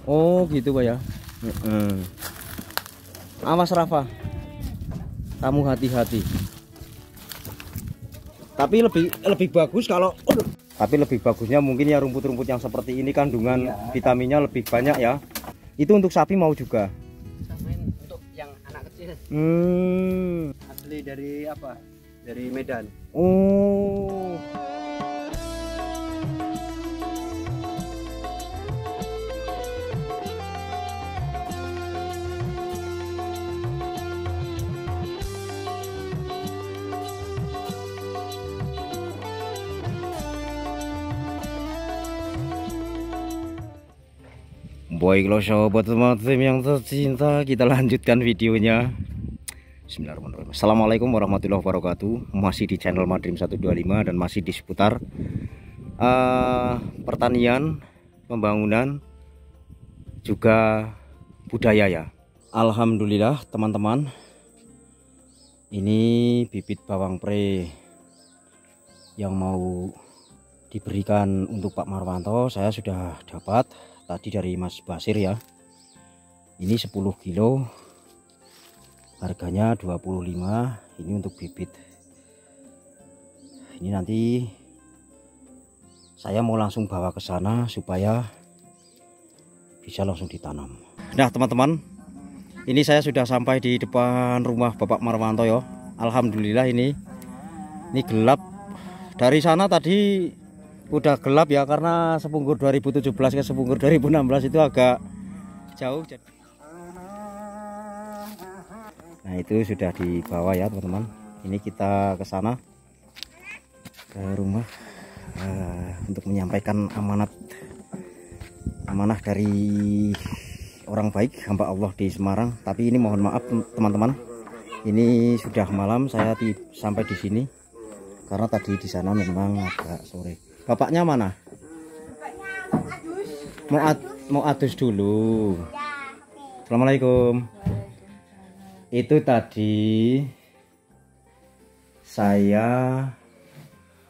Oh gitu Pak ya. Awas Rafa, kamu hati-hati. Tapi lebih bagus kalau tapi lebih bagusnya mungkin ya rumput-rumput yang seperti ini kandungan vitaminnya lebih banyak ya. Itu untuk sapi mau juga. Samain untuk yang anak kecil. Asli dari apa? Dari Medan. Oh. Baiklah sahabat tim yang tercinta, kita lanjutkan videonya. Bismillahirrahmanirrahim. Assalamualaikum warahmatullahi wabarakatuh. Masih di channel Madrim 125 dan masih di seputar pertanian, pembangunan, juga budaya ya. Alhamdulillah teman-teman, ini bibit bawang pre yang mau diberikan untuk Pak Marwanto saya sudah dapat tadi dari Mas Basir ya. Ini 10 kilo, harganya 25. Ini untuk bibit. Ini nanti saya mau langsung bawa ke sana supaya bisa langsung ditanam. Nah teman-teman, ini saya sudah sampai di depan rumah Bapak Marwanto ya. Alhamdulillah ini gelap. Dari sana tadi udah gelap ya, karena Sepunggur 2017 ke Sepunggur 2016 itu agak jauh. Nah itu sudah dibawa ya teman-teman. Ini kita ke sana, ke rumah untuk menyampaikan amanah dari orang baik, hamba Allah di Semarang. Tapi ini mohon maaf teman-teman, ini sudah malam saya sampai di sini karena tadi di sana memang agak sore. Bapaknya mana? Bapaknya mau adus dulu. Assalamualaikum. Itu tadi saya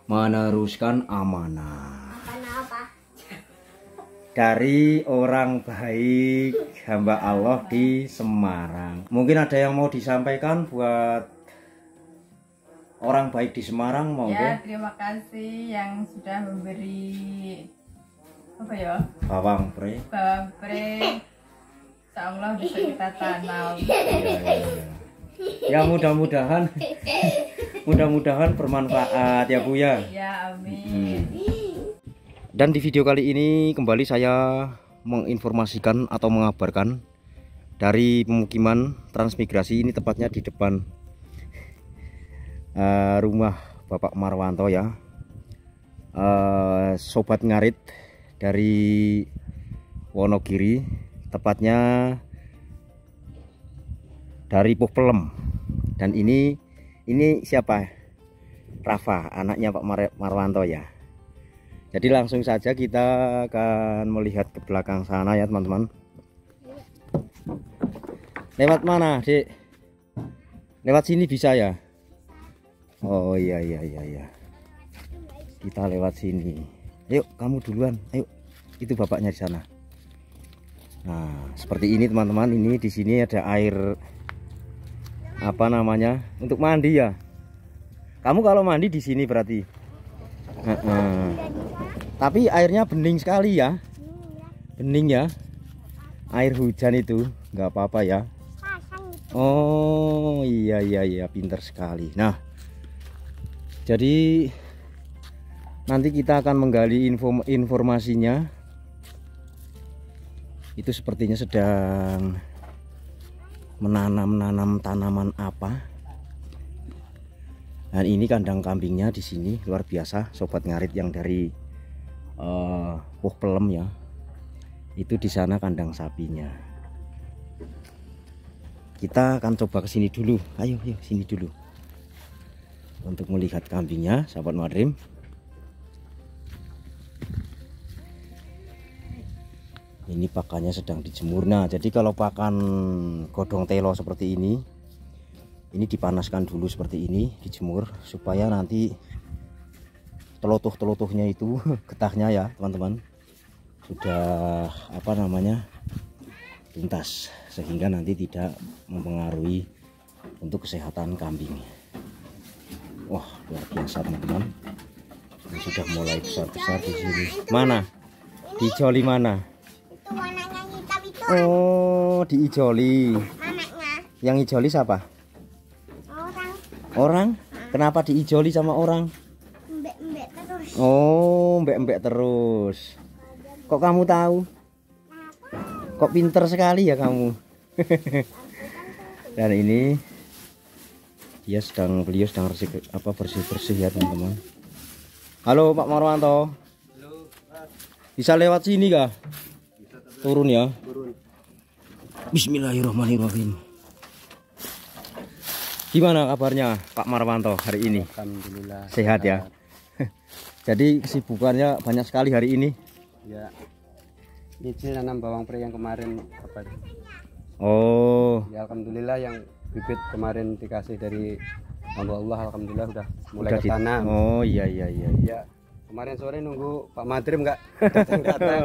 meneruskan amanah dari orang baik, hamba Allah di Semarang. Mungkin ada yang mau disampaikan buat orang baik di Semarang, mau ya? Terima kasih yang sudah memberi apa ya, bawang pre. Insyaallah bisa kita tanam. Ya mudah-mudahan bermanfaat ya Bu ya. Ya amin. Dan di video kali ini kembali saya menginformasikan atau mengabarkan dari pemukiman transmigrasi. Ini tepatnya di depan rumah Bapak Marwanto ya. Sobat ngarit dari Wonogiri, tepatnya dari Puh Pelem. Dan ini siapa? Rafa, anaknya Pak Marwanto ya. Jadi langsung saja kita akan melihat ke belakang sana ya teman-teman. Lewat mana, Dek? Lewat sini bisa ya? Oh iya. Kita lewat sini. Ayo kamu duluan. Ayo. Itu bapaknya di sana. Nah, seperti ini teman-teman. Ini di sini ada air apa namanya? Untuk mandi ya. Kamu kalau mandi di sini berarti. Tapi airnya bening sekali ya. Bening ya. Air hujan itu, nggak apa-apa ya. Oh iya, pinter sekali. Nah, jadi nanti kita akan menggali informasinya. Itu sepertinya sedang menanam tanaman apa. Dan ini kandang kambingnya di sini luar biasa, sobat ngarit yang dari Puh Pelem ya. Itu di sana kandang sapinya. Kita akan coba ke sini dulu. Ayo sini dulu. Untuk melihat kambingnya, sahabat Madrim. Ini pakannya sedang dijemur. Nah, jadi kalau pakan godong telo seperti ini dipanaskan dulu seperti ini, dijemur supaya nanti telotuh-telotuhnya itu getahnya ya, teman-teman. Sudah apa namanya? tuntas sehingga nanti tidak mempengaruhi untuk kesehatan kambing. Wah, luar biasa teman-teman. Ini sudah mulai besar-besar di sini. Mana? Diijoli mana? Itu warnanya hitam itu. Oh, diijoli. Anaknya Yang ijoli siapa? orang Orang? Kenapa diijoli sama orang? embek-embek terus. Oh, mbek-mbek terus. Kok kamu tahu? Kok pinter sekali ya kamu? Dan ini beliau sedang bersih-bersih ya teman-teman. Halo Pak Marwanto. Bisa lewat sini kah? Turun ya. Bismillahirrahmanirrahim. Gimana kabarnya Pak Marwanto hari ini? Alhamdulillah Sehat ya. Jadi kesibukannya banyak sekali hari ini. Ya, ini nanam bawang pre yang kemarin apa? Oh, Ya alhamdulillah yang bibit kemarin dikasih dari hamba Allah, alhamdulillah udah mulai udah ketanam. Oh iya. Ya, kemarin sore nunggu Pak Madrim nggak datang-datang.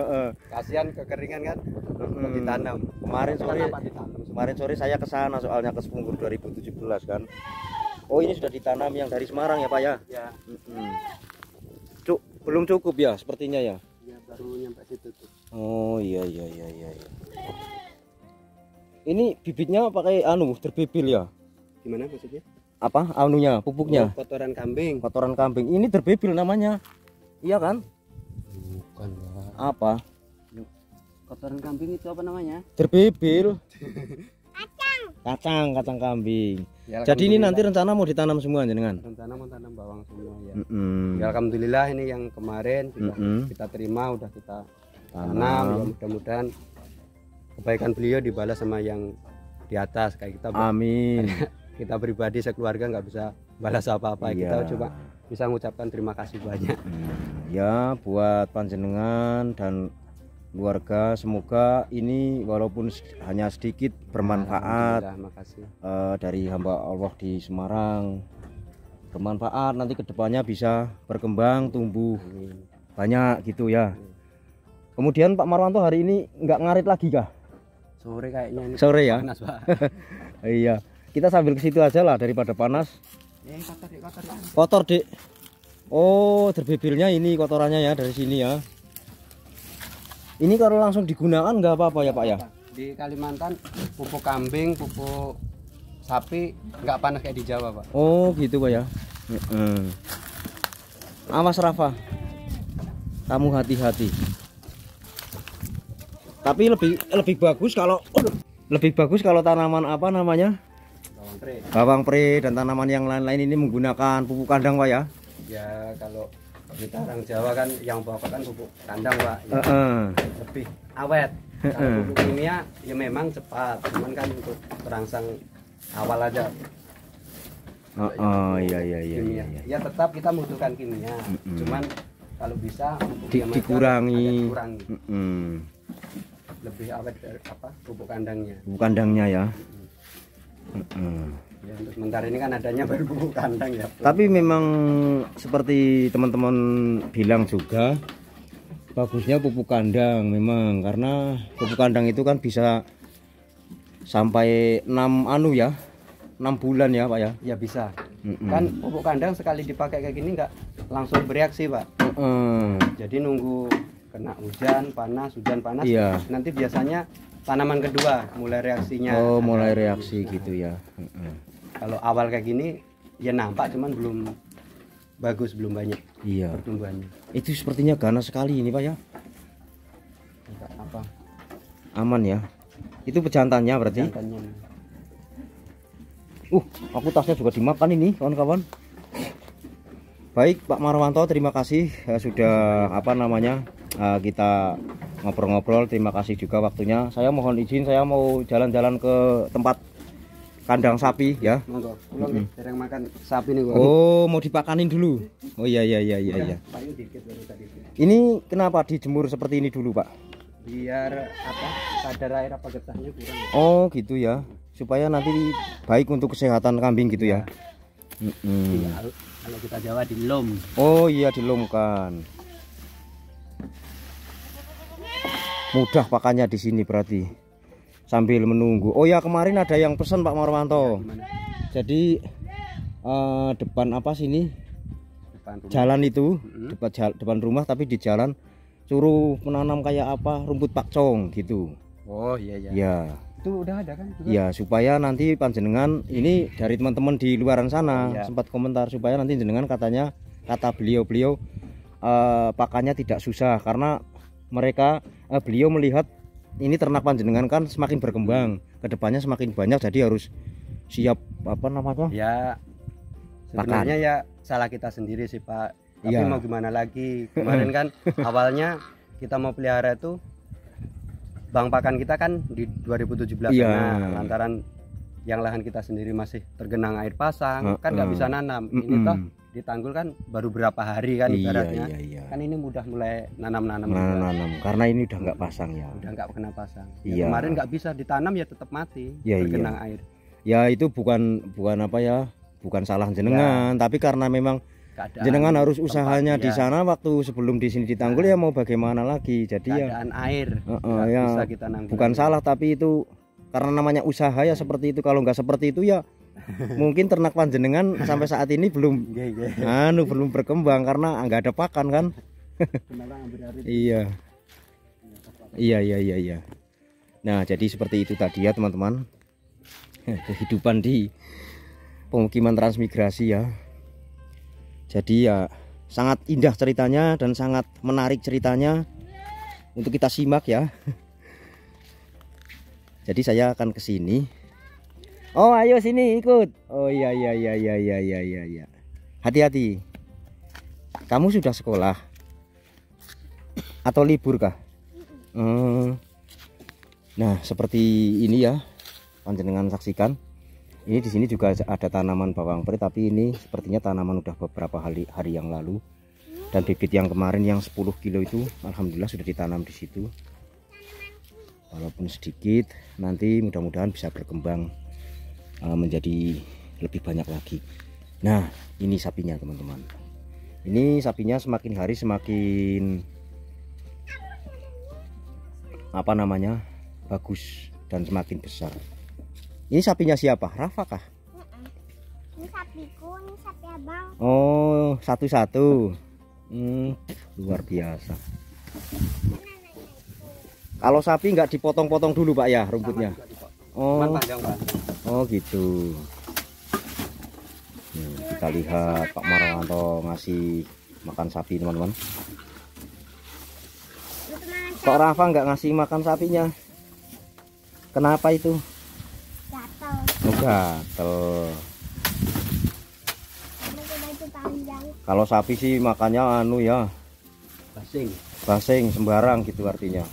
Kasihan kekeringan kan, udah ditanam. Kemarin sore saya ke sana soalnya ke Sepunggur 2017 kan. Oh ini sudah ditanam yang dari Semarang ya Pak ya? Ya, Belum cukup ya sepertinya ya? ya baru nyampe situ tuh. Oh iya. Ini bibitnya pakai terbebil ya? Gimana maksudnya? Apa anunya, pupuknya? Oh, kotoran kambing. Kotoran kambing. Ini terbebil namanya. Iya kan? Bukan Pak. Apa? Kotoran kambing itu apa namanya? Terbebil. Kacang kambing. Ya, Jadi ini nanti alhamdulillah. rencana mau ditanam semua jenengan? rencana mau tanam bawang semua ya. Mm-mm. Ya alhamdulillah ini yang kemarin sudah kita terima, udah kita tanam. Ya, mudah-mudahan kebaikan beliau dibalas sama yang di atas kayak kita. Amin. Kita pribadi sekeluarga nggak bisa balas apa-apa. Iya. Kita coba bisa mengucapkan terima kasih banyak. Ya buat panjenengan dan keluarga, semoga ini walaupun hanya sedikit bermanfaat. Alhamdulillah, makasih. Dari hamba Allah di Semarang, bermanfaat, nanti kedepannya bisa berkembang tumbuh Amin. banyak gitu ya. Kemudian Pak Marwanto hari ini nggak ngarit lagi kah? Sore kayaknya ini Sore ya. panas Pak. Iya, kita sambil ke situ aja lah daripada panas. Kotor. Kotor Dek. Oh terbebilnya ini kotorannya ya dari sini ya. Ini kalau langsung digunakan nggak apa-apa ya Pak ya? Di Kalimantan pupuk kambing, pupuk sapi nggak panas kayak di Jawa Pak. Oh gitu Pak ya. Awas Rafa, kamu hati-hati. Tapi lebih bagus kalau tanaman apa namanya, Bawang pre. bawang pre dan tanaman yang lain-lain ini menggunakan pupuk kandang Pak ya. Ya kalau kita orang Jawa kan yang pokok kan pupuk kandang Pak. Ya, lebih awet. Kalau pupuk kimia ya memang cepat, cuman kan untuk perangsang awal aja. Iya. Kimia. Ya tetap kita membutuhkan kimia. Cuman kalau bisa pupuk yang dikurangi. agak dikurangi. Lebih awet dari apa? Pupuk kandangnya. Pupuk kandangnya ya. Ya, untuk sementara ini kan adanya baru pupuk kandang ya. Tapi memang seperti teman-teman bilang juga bagusnya pupuk kandang memang, karena pupuk kandang itu kan bisa sampai 6 bulan ya Pak ya. Ya bisa. Kan pupuk kandang sekali dipakai kayak gini nggak langsung bereaksi Pak. Jadi nunggu kena hujan panas. Iya. Nanti biasanya tanaman kedua mulai reaksinya. Oh mulai reaksi gitu ya. Kalau awal kayak gini ya nampak, cuman belum bagus, belum banyak Iya. pertumbuhannya. Itu sepertinya ganas sekali ini Pak ya. Enggak apa Aman ya. Itu pejantannya berarti. jantannya. Aku tasnya juga dimakan ini kawan-kawan. Baik Pak Marwanto, terima kasih sudah kita ngobrol-ngobrol. Terima kasih juga waktunya. Saya mohon izin, saya mau jalan-jalan ke tempat kandang sapi ya. Monggo, pulang dereng makan sapi nih gua. Oh mau dipakanin dulu. Oh iya. Paling dikit baru tadi. Ini kenapa dijemur seperti ini dulu Pak? Biar apa? Kadar air apa getahnya kurang. Oh gitu ya, supaya nanti baik untuk kesehatan kambing gitu ya. Iya, kalau kita Jawa dilom. Oh iya dilomkan. Mudah pakannya di sini berarti. sambil menunggu. Oh ya, kemarin ada yang pesan Pak Marwanto. Gimana? Jadi depan apa sini? Depan rumah. Jalan itu, depan rumah, tapi di jalan suruh menanam kayak apa? Rumput pakcong gitu. Oh iya iya. Ya. Itu udah ada kan? Juga? Ya, supaya nanti panjenengan ini dari teman-teman di luaran sana Ya. sempat komentar supaya nanti jenengan katanya kata beliau pakannya tidak susah karena mereka beliau melihat ini ternak panjenengan kan semakin berkembang, kedepannya semakin banyak, jadi harus siap apa namanya? Ya sebenarnya ya salah kita sendiri sih Pak. Tapi Iya. mau gimana lagi? Kemarin kan awalnya kita mau pelihara itu bang pakan kita kan di 2017 Iya. Nah, lantaran yang lahan kita sendiri masih tergenang air pasang, kan nggak bisa nanam. Ini toh ditanggul kan baru berapa hari kan ibaratnya. Iya. Kan ini mudah mulai nanam-nanam. Nanam karena ini udah nggak pasang ya. Udah nggak kena pasang. Iya. Ya, kemarin nggak bisa ditanam ya tetap mati, Iya, tergenang air. Ya itu bukan apa ya? Bukan salah jenengan, tapi karena memang Keadaan jenengan harus tempat, usahanya di ya. sana waktu sebelum di sini ditanggul ya mau bagaimana lagi. Jadi ya Keadaan air nggak ya bisa kita nanggung. bukan salah, tapi itu karena namanya usaha ya seperti itu. Kalau nggak seperti itu ya mungkin ternak panjenengan sampai saat ini belum belum berkembang karena nggak ada pakan kan. Iya. Nah, jadi seperti itu tadi ya teman-teman. Kehidupan di pemukiman transmigrasi ya. Jadi ya sangat indah ceritanya dan sangat menarik ceritanya untuk kita simak ya. Jadi saya akan ke sini. Oh, ayo sini ikut. Oh iya. Hati-hati. Kamu sudah sekolah atau libur kah? Nah, seperti ini ya. Panjenengan saksikan. Ini di sini juga ada tanaman bawang peri, tapi ini sepertinya tanaman udah beberapa hari yang lalu. Dan bibit yang kemarin yang 10 kilo itu alhamdulillah sudah ditanam di situ. Walaupun sedikit, nanti mudah-mudahan bisa berkembang menjadi lebih banyak lagi. Nah, ini sapinya teman-teman. Ini sapinya semakin hari semakin apa namanya? Bagus dan semakin besar. Ini sapinya siapa? Rafa kah? Ini sapiku, ini sapi abang. Oh, satu-satu. Luar biasa. Kalau sapi nggak dipotong-potong dulu Pak ya rumputnya? Oh, oh gitu. Kita lihat Pak Marwanto ngasih makan sapi teman-teman. Kok Rafa nggak ngasih makan sapinya? Kenapa itu? Gatel. Oh, gatel. Baju panjang. Kalau sapi sih makannya anu ya, basing sembarang gitu artinya.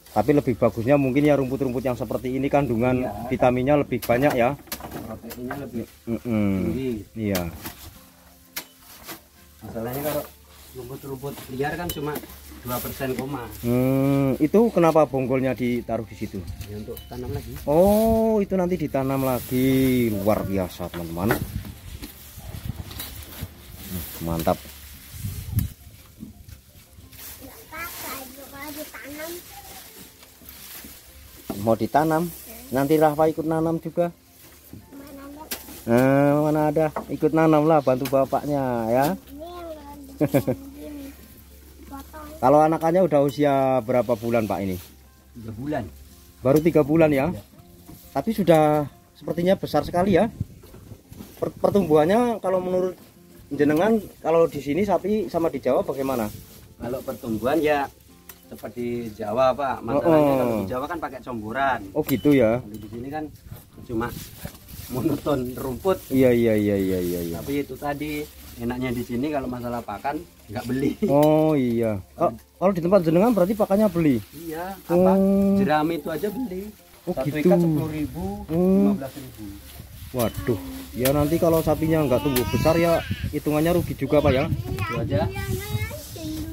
Tapi lebih bagusnya mungkin ya rumput-rumput yang seperti ini kandungan vitaminnya lebih banyak ya. Proteinnya lebih tinggi. Iya. Masalahnya kalau rumput-rumput liar kan cuma 2% koma. Itu kenapa bonggolnya ditaruh di situ? Ya, untuk tanam lagi. Oh, itu nanti ditanam lagi. Luar biasa teman-teman. Mantap. Nggak apa-apa, kalau ditanam. Mau ditanam? Nanti Rafa ikut nanam juga. Mana ada? Mana ada, ikut nanam lah, bantu bapaknya ya. Ini yang gini. Potong. Kalau anakannya udah usia berapa bulan Pak ini? 3 bulan. Baru 3 bulan ya. Tapi sudah sepertinya besar sekali ya. Pertumbuhannya kalau menurut jenengan, kalau di sini sapi sama di Jawa bagaimana? Kalau pertumbuhan ya seperti Jawa Pak. Masalahnya kalau di Jawa kan pakai comboran. Oh gitu ya. Kalau di sini kan cuma monoton rumput. Iya. Tapi itu tadi enaknya di sini kalau masalah pakan nggak beli. Oh iya. Kalau di tempat jenengan berarti pakannya beli? Iya. Apa jerami itu aja beli. Oh Satu gitu. ikat 10.000, 15.000. Waduh. Ya nanti kalau sapinya nggak tumbuh besar ya hitungannya rugi juga Pak ya. Itu aja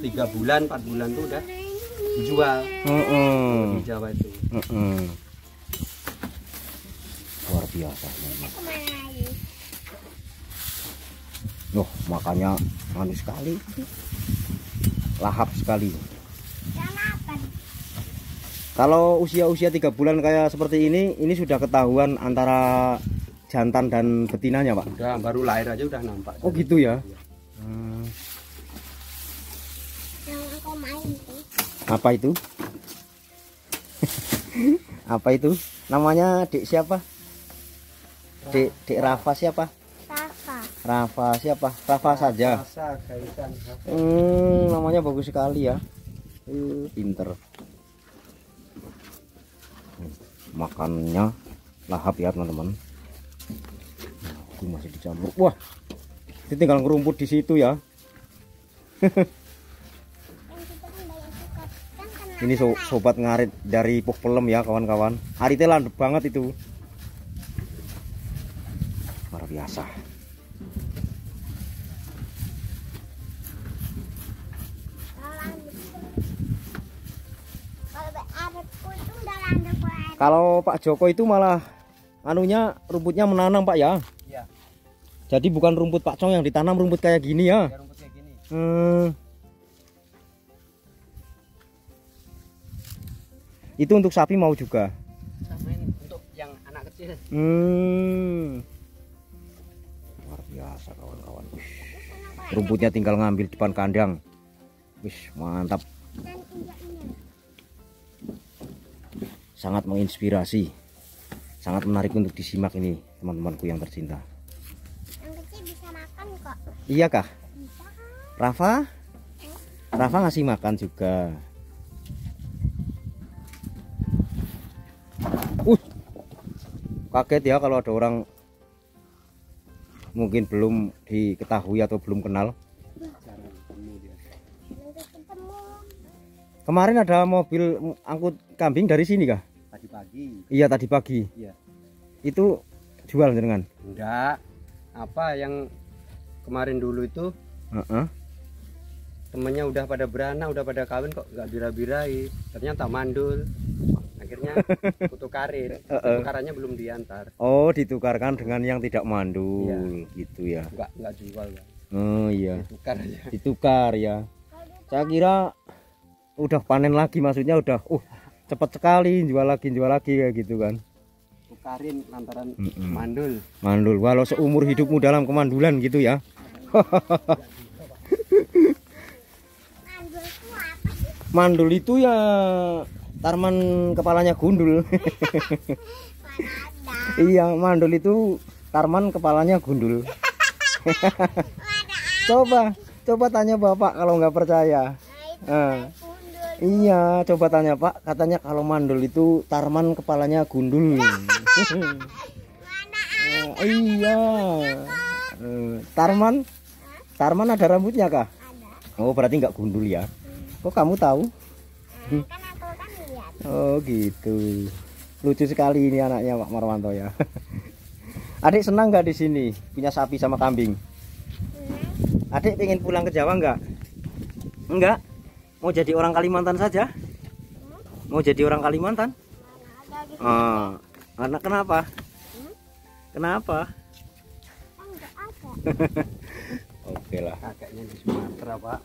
3 bulan 4 bulan tuh udah dijual di Jawa itu. Luar biasa. Kemana lagi? Loh, makanya manis sekali. Lahap sekali. Jangan apa? Kalau usia-usia 3 bulan kayak seperti ini sudah ketahuan antara jantan dan betinanya, Pak? Udah, baru lahir aja udah nampak. Oh gitu ya. Yang aku main tuh. Apa itu? Apa itu? Namanya Dek siapa? Dek Rafa siapa? Rafa. Rafa siapa? Rafa saja. Rasa kaitan. Namanya bagus sekali ya. Pinter. Makannya lahap ya teman-teman. Itu masih dicampur. Wah, itu tinggal ngerumput di situ ya. Ini sobat ngarit dari Puh Pelem ya kawan-kawan. Aritnya landep banget itu. Luar biasa. Kalau Pak Joko itu malah anunya rumputnya menanam Pak ya. Iya. Jadi bukan rumput Pak Cong yang ditanam, rumput kayak gini ya. Ya, rumput kayak gini. Itu untuk sapi mau juga. Samain untuk yang anak kecil. Luar biasa kawan-kawan. Rumputnya tinggal ngambil depan kandang. Wih, mantap. Sangat menginspirasi, sangat menarik untuk disimak ini teman-temanku yang tercinta. Yang kecil bisa makan kok. Iya kah? Bisa kan? Rafa? Rafa ngasih makan juga. Kaget ya kalau ada orang mungkin belum diketahui atau belum kenal. Kemarin ada mobil angkut kambing dari sini kah? Tadi pagi. Iya tadi pagi. Iya. Itu jual jenengan? Enggak. Apa yang kemarin dulu itu temennya udah pada beranak, udah pada kawin kok nggak bira-birai. Ternyata mandul. Akhirnya kutukarin. Tukarannya belum diantar. Oh, ditukarkan dengan yang tidak mandul. Iya. Gitu ya. Enggak jual, Bang. Oh iya. Ditukar aja. Ditukar ya. Saya kira udah panen lagi, maksudnya udah cepat sekali jual lagi kayak gitu kan. Tukarin lantaran mandul. Mandul. Walau seumur hidupmu dalam kemandulan gitu ya. Mandul itu apa sih? Mandul itu ya Tarman kepalanya gundul. Iya, mandul itu Tarman kepalanya gundul. Coba tanya Bapak kalau nggak percaya. Iya, coba tanya Pak. Katanya kalau mandul itu Tarman kepalanya gundul. Iya. Tarman ada rambutnya kah? Ada. Oh, berarti nggak gundul ya? Kok kamu tahu? Kan aku kan lihat. Oh gitu. Lucu sekali ini anaknya Pak Marwanto ya. Adik senang nggak di sini punya sapi sama kambing? Adik pengen pulang ke Jawa nggak? Enggak. Mau jadi orang Kalimantan saja? Mau jadi orang Kalimantan? Mana ada gitu. Anak kenapa? Kenapa? Kan nggak ada. Oke lah. Kakeknya di Sumatera, Pak.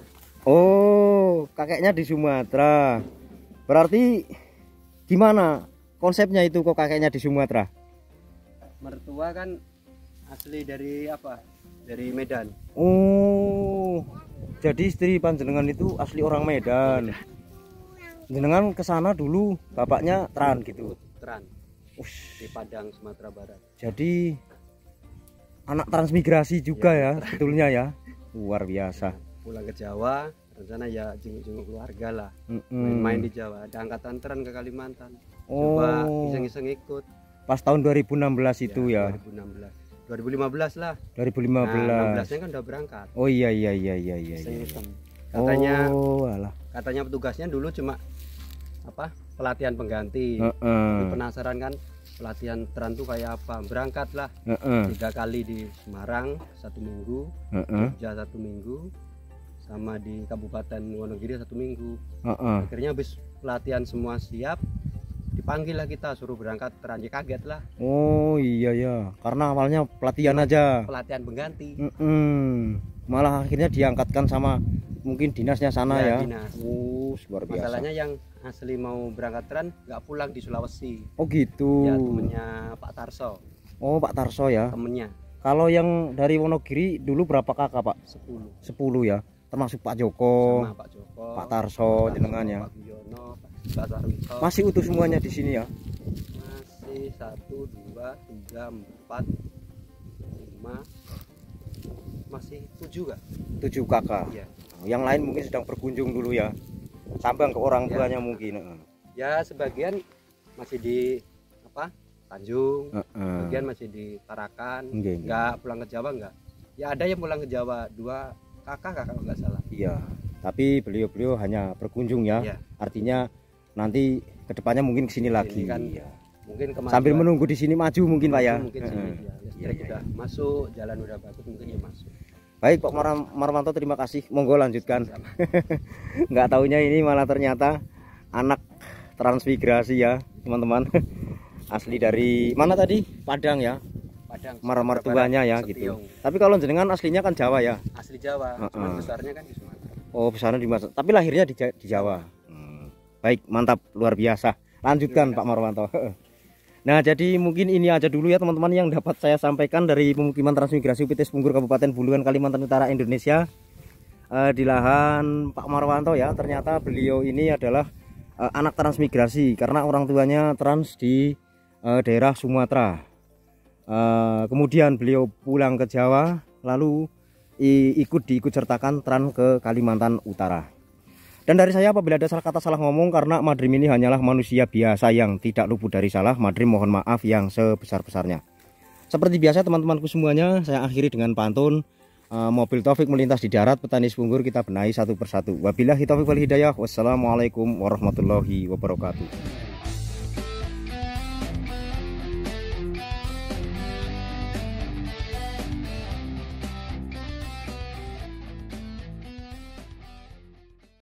Oh, kakeknya di Sumatera. Berarti gimana konsepnya itu kok kakeknya di Sumatera? Mertua kan asli dari apa? Dari Medan. Oh, jadi istri panjenengan itu asli orang Medan. Jenengan ke sana dulu, bapaknya Tran gitu. Tran. Di Padang, Sumatera Barat. Jadi anak transmigrasi juga ya, sebetulnya ya. Luar biasa. Pulang ke Jawa, rencana ya jenguk-jenguk keluarga lah. Main-main di Jawa. Ada angkatan Tran ke Kalimantan. Coba iseng-iseng ikut. Pas tahun 2016 itu ya. 2015 lah. 2015. Nah, 16-nya kan udah berangkat. Oh iya. Iseng-iseng. Katanya alah. Katanya petugasnya dulu cuma apa? Pelatihan pengganti. Tapi penasaran kan pelatihan Tran tuh kayak apa? Berangkat lah. 3 kali di Semarang 1 minggu, Jogja 1 minggu, sama di Kabupaten Wonogiri 1 minggu. Akhirnya habis pelatihan semua siap, dipanggil lah kita, suruh berangkat Tran. Ya kaget lah. Oh iya ya, karena awalnya pelatihan aja. Pelatihan pengganti. Malah akhirnya diangkatkan sama mungkin dinasnya sana ya. Dinas. Luar biasa. Masalahnya yang asli mau berangkat tren nggak pulang di Sulawesi. Oh gitu. Ya temennya Pak Tarso. Oh Pak Tarso ya. Temennya Kalau yang dari Wonogiri dulu berapa kakak Pak? 10. 10 ya. Termasuk Pak Joko, Sama Pak Joko, Pak Tarso, jenengan ya. Pak Guyono, Pak Sarwito. Masih utuh semuanya di sini ya. Masih 1, 2, 3, 4, 5, masih 7 kak? 7 kakak. Iya. Yang lain mungkin sedang berkunjung dulu ya. Sambang ke orang Ya. tuanya mungkin. Ya sebagian masih di apa? Tanjung, sebagian masih di Tarakan. Nggih, nggih. Nggak pulang ke Jawa nggak? Ya ada yang pulang ke Jawa, 2 kakak kalau nggak salah. Iya. Tapi beliau-beliau hanya berkunjung ya. Iya. Artinya nanti kedepannya mungkin kesini lagi. kan Iya. Mungkin kemajuan, Sambil menunggu di sini maju mungkin Pak ya. mungkin sini ya. Listrik Iya, udah masuk, jalan udah bagus, mungkin ya masuk. Baik Pak Marwanto, terima kasih. Monggo lanjutkan. Nggak taunya ini malah ternyata anak transmigrasi ya teman-teman. Asli dari mana tadi? Padang ya. Padang. Mertuanya ya gitu. Setiong. Tapi kalau jenengan aslinya kan Jawa ya. Asli Jawa, cuman besarnya kan di Sumatera. Oh besarnya di Mas. Tapi lahirnya di Jawa. Baik, mantap, luar biasa. Lanjutkan Pak Marwanto. Nah jadi mungkin ini aja dulu ya teman-teman yang dapat saya sampaikan dari pemukiman transmigrasi UPT Sepunggur Kabupaten Buluan Kalimantan Utara Indonesia. Di lahan Pak Marwanto ya, ternyata beliau ini adalah anak transmigrasi karena orang tuanya trans di daerah Sumatera. Kemudian beliau pulang ke Jawa lalu diikut sertakan trans ke Kalimantan Utara. Dan dari saya apabila ada salah kata salah ngomong, karena Madrim ini hanyalah manusia biasa yang tidak luput dari salah, Madrim mohon maaf yang sebesar-besarnya. Seperti biasa teman-temanku semuanya, saya akhiri dengan pantun. Mobil Taufik melintas di darat, petani Sepunggur kita benahi satu persatu. Wabillahi taufiq wal hidayah. Wassalamualaikum warahmatullahi wabarakatuh.